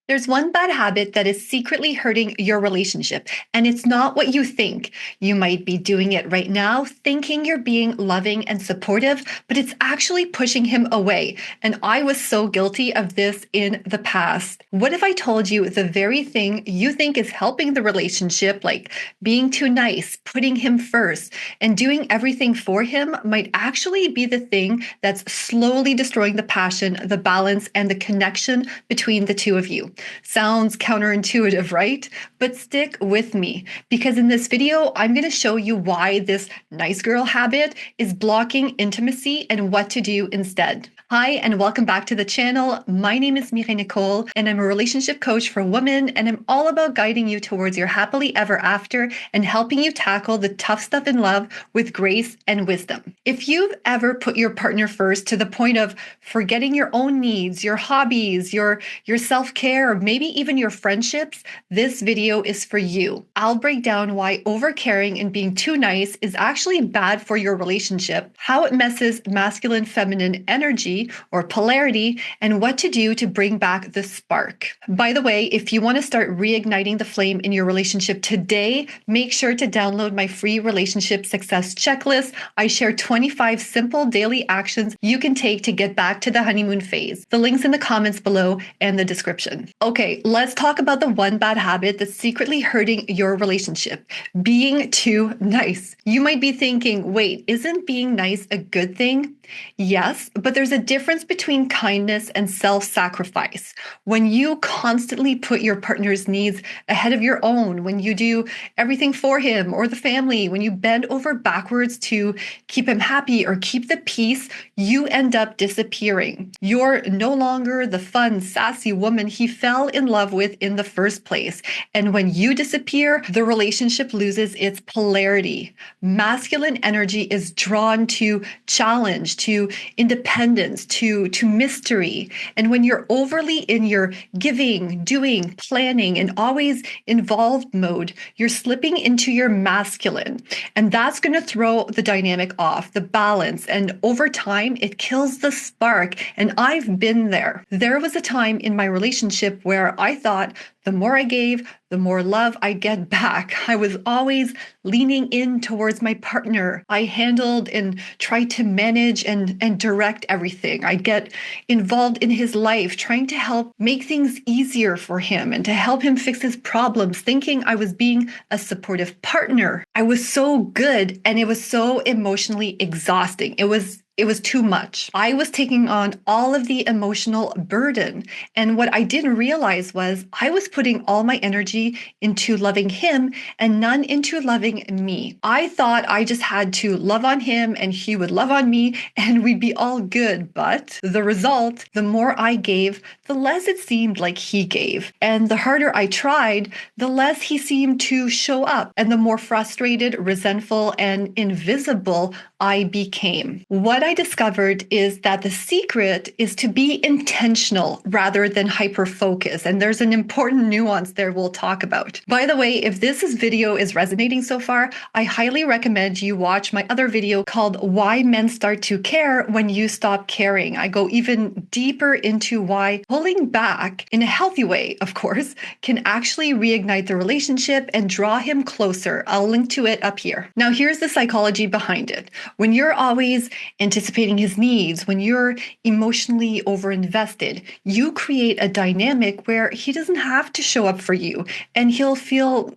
There's one bad habit that is secretly hurting your relationship, and it's not what you think. You might be doing it right now, thinking you're being loving and supportive, but it's actually pushing him away. And I was so guilty of this in the past. What if I told you the very thing you think is helping the relationship, like being too nice, putting him first, and doing everything for him, might actually be the thing that's slowly destroying the passion, the balance, and the connection between the two of you? Sounds counterintuitive, right? But stick with me, because in this video, I'm going to show you why this nice girl habit is blocking intimacy and what to do instead. Hi, and welcome back to the channel. My name is Mireille Nicole, and I'm a relationship coach for women, and I'm all about guiding you towards your happily ever after and helping you tackle the tough stuff in love with grace and wisdom. If you've ever put your partner first to the point of forgetting your own needs, your hobbies, your self-care, or maybe even your friendships, this video is for you. I'll break down why overcaring and being too nice is actually bad for your relationship, how it messes masculine-feminine energy or polarity, and what to do to bring back the spark. By the way, if you want to start reigniting the flame in your relationship today, make sure to download my free relationship success checklist. I share 25 simple daily actions you can take to get back to the honeymoon phase. The link's in the comments below and the description. Okay, let's talk about the one bad habit that's secretly hurting your relationship: being too nice. You might be thinking, wait, isn't being nice a good thing? Yes, but there's a difference between kindness and self-sacrifice. When you constantly put your partner's needs ahead of your own, when you do everything for him or the family, when you bend over backwards to keep him happy or keep the peace, you end up disappearing. You're no longer the fun, sassy woman he fell in love with in the first place. And when you disappear, the relationship loses its polarity. Masculine energy is drawn to challenge, to independence, to mystery. And when you're overly in your giving, doing, planning, and always involved mode, you're slipping into your masculine. And that's going to throw the dynamic off, the balance. And over time, it kills the spark. And I've been there. There was a time in my relationship where I thought the more I gave, the more love I get back. I was always leaning in towards my partner. I handled and tried to manage and direct everything. I'd get involved in his life, trying to help make things easier for him and to help him fix his problems, thinking I was being a supportive partner. I was so good, and it was so emotionally exhausting. It was too much. I was taking on all of the emotional burden. And what I didn't realize was I was putting all my energy into loving him and none into loving me. I thought I just had to love on him and he would love on me and we'd be all good. But the result, the more I gave, the less it seemed like he gave. And the harder I tried, the less he seemed to show up and the more frustrated, resentful, and invisible I became. What I discovered is that the secret is to be intentional rather than hyper-focus. And there's an important nuance there we'll talk about. By the way, if this video is resonating so far, I highly recommend you watch my other video called Why Men Start to Care When You Stop Caring. I go even deeper into why pulling back, in a healthy way, of course, can actually reignite the relationship and draw him closer. I'll link to it up here. Now, here's the psychology behind it. When you're always anticipating his needs, when you're emotionally overinvested, you create a dynamic where he doesn't have to show up for you and he'll feel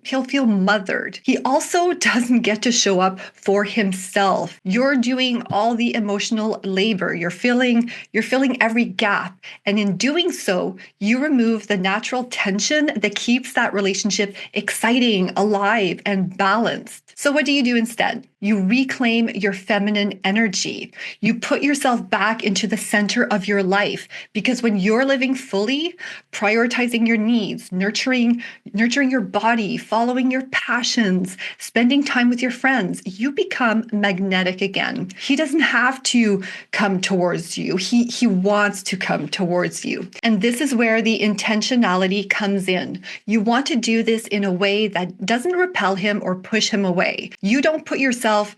mothered. He also doesn't get to show up for himself. You're doing all the emotional labor. You're filling every gap. And in doing so, you remove the natural tension that keeps that relationship exciting, alive, and balanced. So what do you do instead? You reclaim your feminine energy. You put yourself back into the center of your life, because when you're living fully, prioritizing your needs, nurturing your body, following your passions, spending time with your friends, you become magnetic again. He doesn't have to come towards you. He wants to come towards you. And this is where the intentionality comes in. You want to do this in a way that doesn't repel him or push him away. You don't put yourself yourself,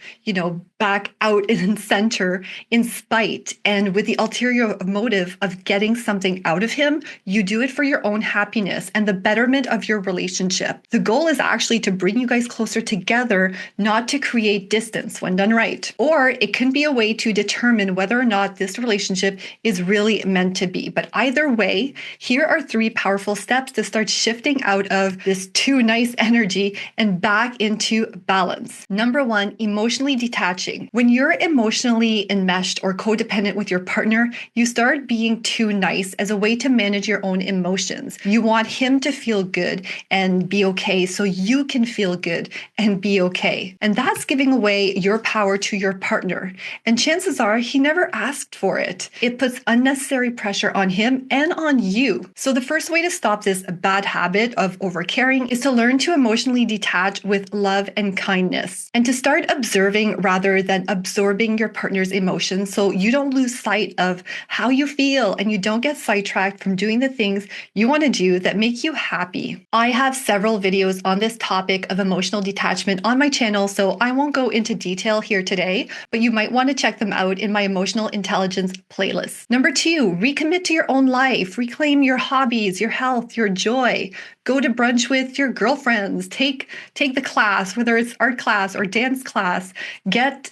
back out in center in spite and with the ulterior motive of getting something out of him, you do it for your own happiness and the betterment of your relationship. The goal is actually to bring you guys closer together, not to create distance when done right. Or it can be a way to determine whether or not this relationship is really meant to be. But either way, here are 3 powerful steps to start shifting out of this too nice energy and back into balance. Number 1, emotionally detaching. When you're emotionally enmeshed or codependent with your partner, you start being too nice as a way to manage your own emotions. You want him to feel good and be okay so you can feel good and be okay. And that's giving away your power to your partner. And chances are he never asked for it. It puts unnecessary pressure on him and on you. So the first way to stop this bad habit of overcaring is to learn to emotionally detach with love and kindness and to start observing rather than absorbing your partner's emotions so you don't lose sight of how you feel and you don't get sidetracked from doing the things you want to do that make you happy. I have several videos on this topic of emotional detachment on my channel, so I won't go into detail here today, but you might want to check them out in my emotional intelligence playlist. Number 2, recommit to your own life. Reclaim your hobbies, your health, your joy. Go to brunch with your girlfriends. Take the class, whether it's art class or dance class. Get,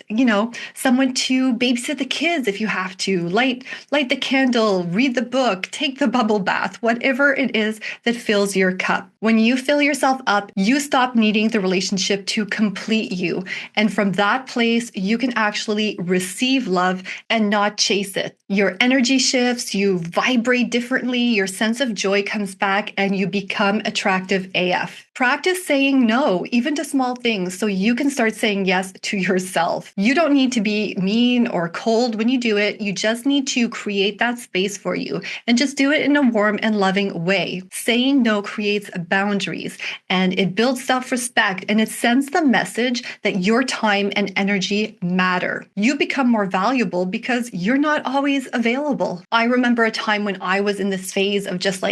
someone to babysit the kids if you have to. Light the candle, read the book, take the bubble bath, whatever it is that fills your cup. When you fill yourself up, you stop needing the relationship to complete you. And from that place, you can actually receive love and not chase it. Your energy shifts, you vibrate differently, your sense of joy comes back, and you become attractive AF. Practice saying no, even to small things, so you can start saying yes to yourself. You don't need to be mean or cold when you do it. You just need to create that space for you and just do it in a warm and loving way. Saying no creates boundaries and it builds self-respect and it sends the message that your time and energy matter. You become more valuable because you're not always available. I remember a time when I was in this phase of just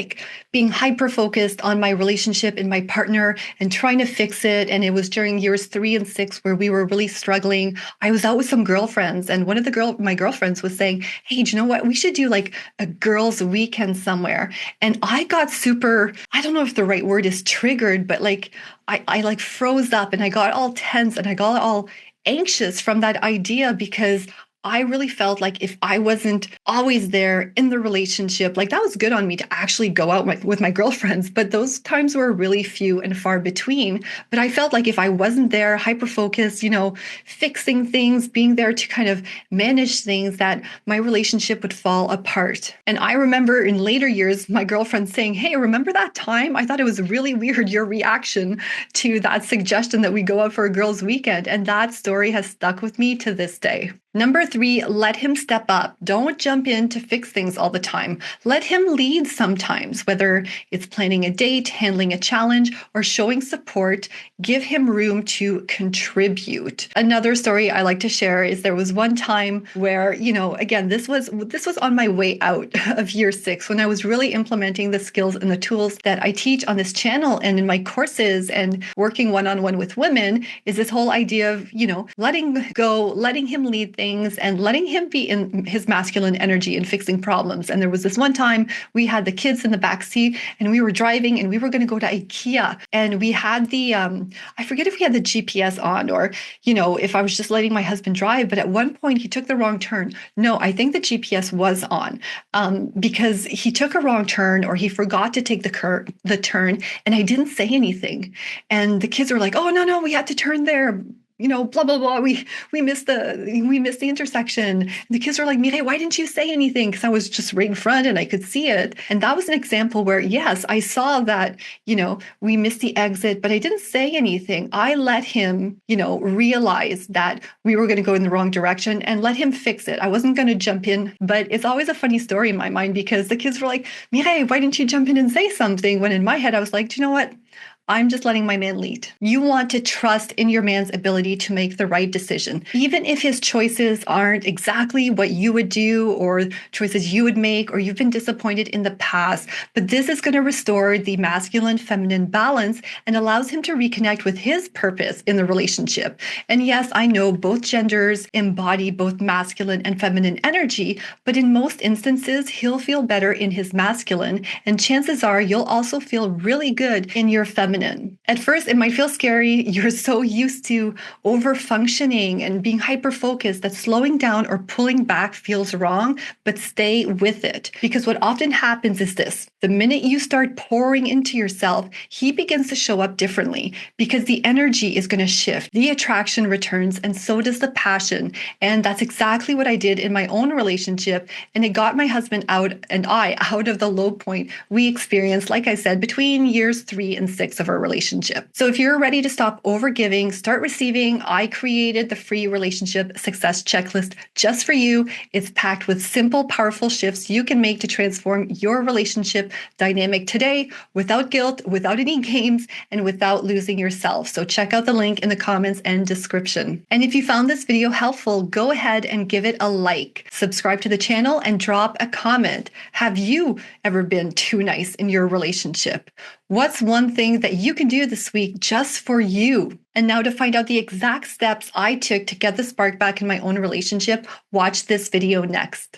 being hyper-focused on my relationship and my partner and trying to fix it. And it was during years 3 and 6 where we were really struggling. I was out with some girlfriends and one of my girlfriends was saying, hey, do you know what? We should do a girls' weekend somewhere. And I got super, I don't know if the right word is triggered, but I froze up and I got all tense and I got all anxious from that idea because I really felt like if I wasn't always there in the relationship, that was good on me to actually go out with my girlfriends, but those times were really few and far between. But I felt like if I wasn't there, hyper-focused, fixing things, being there to kind of manage things, that my relationship would fall apart. And I remember in later years, my girlfriend saying, hey, remember that time? I thought it was really weird, your reaction to that suggestion that we go out for a girls' weekend. And that story has stuck with me to this day. Number 3, let him step up. Don't jump in to fix things all the time. Let him lead sometimes, whether it's planning a date, handling a challenge, or showing support. Give him room to contribute. Another story I like to share is there was one time where, again, this was on my way out of year 6 when I was really implementing the skills and the tools that I teach on this channel and in my courses and working one-on-one with women is this whole idea of, letting go, letting him lead things and letting him be in his masculine energy and fixing problems. And there was this one time we had the kids in the back seat and we were driving and we were going to go to IKEA and we had the, I forget if we had the GPS on or, if I was just letting my husband drive, but at one point he took the wrong turn. No, I think the GPS was on because he took a wrong turn or he forgot to take the turn and I didn't say anything. And the kids were like, oh, no, we had to turn there. Blah, blah, blah. We missed the intersection. And the kids were like, Mireille, why didn't you say anything? Because I was just right in front and I could see it. And that was an example where, yes, I saw that, we missed the exit, but I didn't say anything. I let him, realize that we were going to go in the wrong direction and let him fix it. I wasn't going to jump in, but it's always a funny story in my mind because the kids were like, Mireille, why didn't you jump in and say something? When in my head, I was like, do you know what? I'm just letting my man lead. You want to trust in your man's ability to make the right decision. Even if his choices aren't exactly what you would do or choices you would make, or you've been disappointed in the past, but this is going to restore the masculine-feminine balance and allows him to reconnect with his purpose in the relationship. And yes, I know both genders embody both masculine and feminine energy, but in most instances, he'll feel better in his masculine, and chances are you'll also feel really good in your feminine. At first, it might feel scary. You're so used to over-functioning and being hyper-focused that slowing down or pulling back feels wrong, but stay with it. Because what often happens is this: the minute you start pouring into yourself, he begins to show up differently because the energy is going to shift. The attraction returns, and so does the passion. And that's exactly what I did in my own relationship. And it got my husband out and I out of the low point we experienced, like I said, between years 3 and 6 of our relationship. So if you're ready to stop overgiving, start receiving, I created the free relationship success checklist just for you. It's packed with simple, powerful shifts you can make to transform your relationship dynamic today without guilt, without any games, and without losing yourself. So check out the link in the comments and description. And if you found this video helpful, go ahead and give it a like. Subscribe to the channel and drop a comment. Have you ever been too nice in your relationship? What's one thing that you can do this week just for you? And now to find out the exact steps I took to get the spark back in my own relationship, watch this video next.